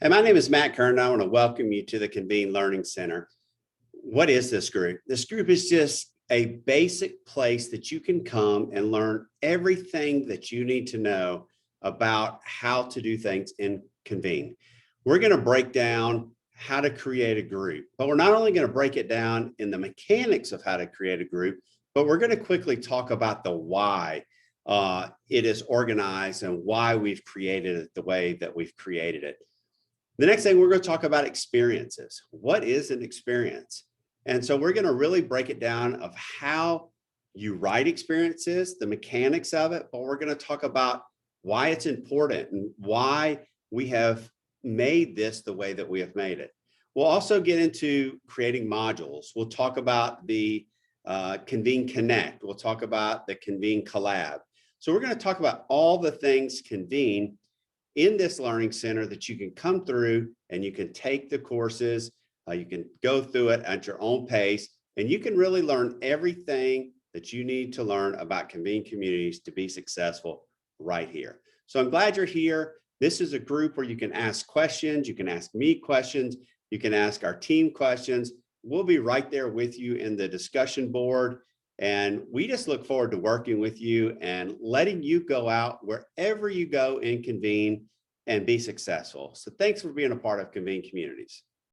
Hey, my name is Matt Kern. I want to welcome you to the Convene Learning Center. What is this group? This group is just a basic place that you can come and learn everything that you need to know about how to do things in Convene. We're going to break down how to create a group, but we're not only going to break it down in the mechanics of how to create a group, but we're going to quickly talk about the why it is organized and why we've created it the way that we've created it. The next thing we're going to talk about experiences. What is an experience? And so we're going to really break it down of how you write experiences, the mechanics of it, but we're going to talk about why it's important and why we have made this the way that we have made it. We'll also get into creating modules. We'll talk about the Convene Connect. We'll talk about the Convene Collab. So we're going to talk about all the things Convene in this learning center that you can come through and you can take the courses, you can go through it at your own pace, and you can really learn everything that you need to learn about Convene communities to be successful right here. So I'm glad you're here. This is a group where you can ask questions, you can ask me questions, you can ask our team questions. We'll be right there with you in the discussion board. And we just look forward to working with you and letting you go out wherever you go in Convene and be successful. So thanks for being a part of Convene Communities.